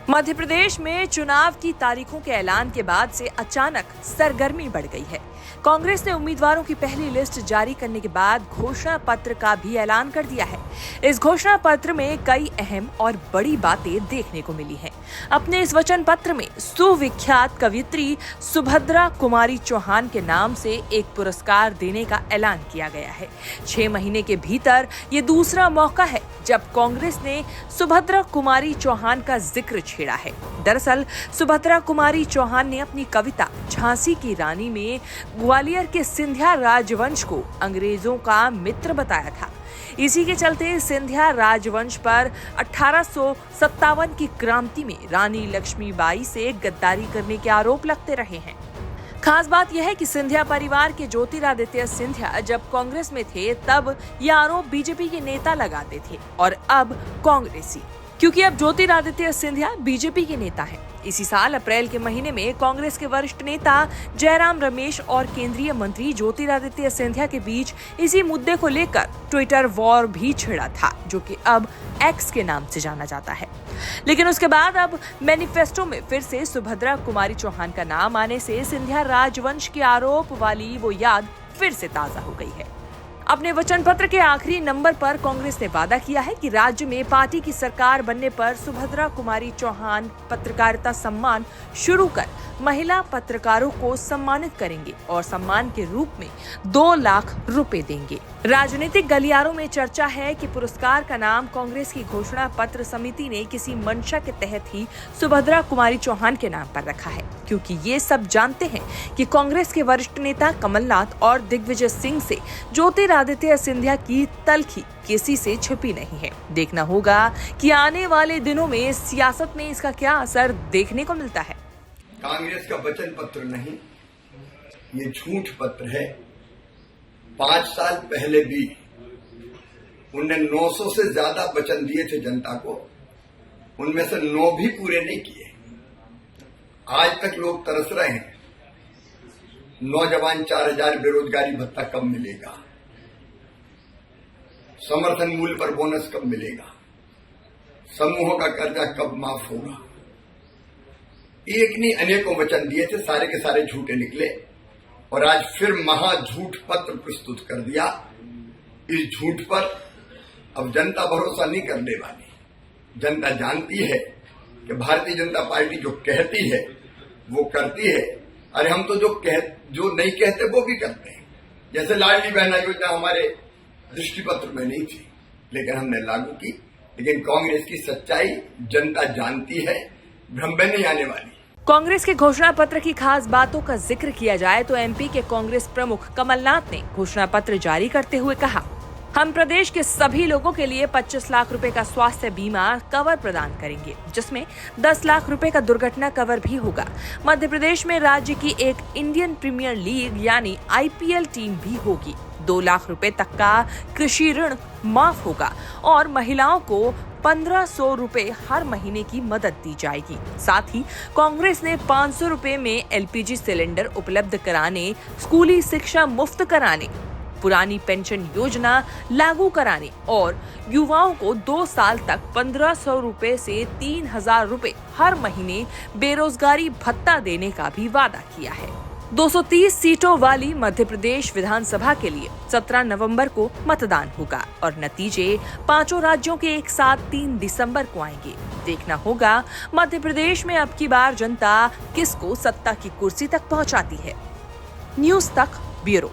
मध्य प्रदेश में चुनाव की तारीखों के ऐलान के बाद से अचानक सरगर्मी बढ़ गई है। कांग्रेस ने उम्मीदवारों की पहली लिस्ट जारी करने के बाद घोषणा पत्र का भी ऐलान कर दिया है। इस घोषणा पत्र में कई अहम और बड़ी बातें देखने को मिली हैं। अपने इस वचन पत्र में सुविख्यात कवयित्री सुभद्रा कुमारी चौहान के नाम से एक पुरस्कार देने का ऐलान किया गया है। 6 महीने के भीतर ये दूसरा मौका है जब कांग्रेस ने सुभद्रा कुमारी चौहान का जिक्र छेड़ा है। दरअसल सुभद्रा कुमारी चौहान ने अपनी कविता झांसी की रानी में ग्वालियर के सिंधिया राजवंश को अंग्रेजों का मित्र बताया था। इसी के चलते सिंधिया राजवंश पर 1857 की क्रांति में रानी लक्ष्मीबाई से गद्दारी करने के आरोप लगते रहे हैं। खास बात यह है कि सिंधिया परिवार के ज्योतिरादित्य सिंधिया जब कांग्रेस में थे तब ये आरोप बीजेपी के नेता लगाते थे और अब कांग्रेसी, क्योंकि अब ज्योतिरादित्य सिंधिया बीजेपी के नेता हैं। इसी साल अप्रैल के महीने में कांग्रेस के वरिष्ठ नेता जयराम रमेश और केंद्रीय मंत्री ज्योतिरादित्य सिंधिया के बीच इसी मुद्दे को लेकर ट्विटर वॉर भी छिड़ा था, जो कि अब एक्स के नाम से जाना जाता है। लेकिन उसके बाद अब मैनिफेस्टो में फिर से सुभद्रा कुमारी चौहान का नाम आने से सिंधिया राजवंश के आरोप वाली वो याद फिर से ताजा हो गई है। अपने वचन पत्र के आखिरी नंबर पर कांग्रेस ने वादा किया है कि राज्य में पार्टी की सरकार बनने पर सुभद्रा कुमारी चौहान पत्रकारिता सम्मान शुरू कर महिला पत्रकारों को सम्मानित करेंगे और सम्मान के रूप में 2 लाख रुपए देंगे। राजनीतिक गलियारों में चर्चा है कि पुरस्कार का नाम कांग्रेस की घोषणा पत्र समिति ने किसी मंशा के तहत ही सुभद्रा कुमारी चौहान के नाम पर रखा है, क्योंकि ये सब जानते हैं कि कांग्रेस के वरिष्ठ नेता कमलनाथ और दिग्विजय सिंह से ज्योतिरादित्य सिंधिया की तलखी किसी से छिपी नहीं है। देखना होगा कि आने वाले दिनों में सियासत में इसका क्या असर देखने को मिलता है। कांग्रेस का वचन पत्र नहीं, ये झूठ पत्र है। 5 साल पहले भी उनने 900 से ज्यादा वचन दिए थे जनता को, उनमें से 9 भी पूरे नहीं किए। आज तक लोग तरस रहे हैं। नौजवान 4000 बेरोजगारी भत्ता कब मिलेगा, समर्थन मूल्य पर बोनस कब मिलेगा, समूहों का कर्जा कब माफ होगा। एक नहीं अनेकों वचन दिए थे, सारे के सारे झूठे निकले और आज फिर महा झूठ पत्र प्रस्तुत कर दिया। इस झूठ पर अब जनता भरोसा नहीं करने वाली। जनता जानती है कि भारतीय जनता पार्टी जो कहती है वो करती है। अरे हम तो जो नहीं कहते वो भी करते हैं। जैसे लाडली बहना योजना हमारे दृष्टि पत्र में नहीं थी, लेकिन हमने लागू की। लेकिन कांग्रेस की सच्चाई जनता जानती है, भ्रम में नहीं आने वाली। कांग्रेस के घोषणा पत्र की खास बातों का जिक्र किया जाए तो एमपी के कांग्रेस प्रमुख कमलनाथ ने घोषणा पत्र जारी करते हुए कहा, हम प्रदेश के सभी लोगों के लिए 25 लाख रुपए का स्वास्थ्य बीमा कवर प्रदान करेंगे, जिसमें 10 लाख रुपए का दुर्घटना कवर भी होगा। मध्य प्रदेश में राज्य की एक इंडियन प्रीमियर लीग यानी IPL टीम भी होगी। 2 लाख रुपए तक का कृषि ऋण माफ होगा और महिलाओं को 1500 रुपए हर महीने की मदद दी जाएगी। साथ ही कांग्रेस ने 500 रुपए में LPG सिलेंडर उपलब्ध कराने, स्कूली शिक्षा मुफ्त कराने, पुरानी पेंशन योजना लागू कराने और युवाओं को 2 साल तक 1500 रुपए से 3000 रुपए हर महीने बेरोजगारी भत्ता देने का भी वादा किया है। 230 सीटों वाली मध्य प्रदेश विधानसभा के लिए 17 नवंबर को मतदान होगा और नतीजे 5 राज्यों के एक साथ 3 दिसंबर को आएंगे। देखना होगा मध्य प्रदेश में अब की बार जनता किसको सत्ता की कुर्सी तक पहुंचाती है। न्यूज़ तक ब्यूरो।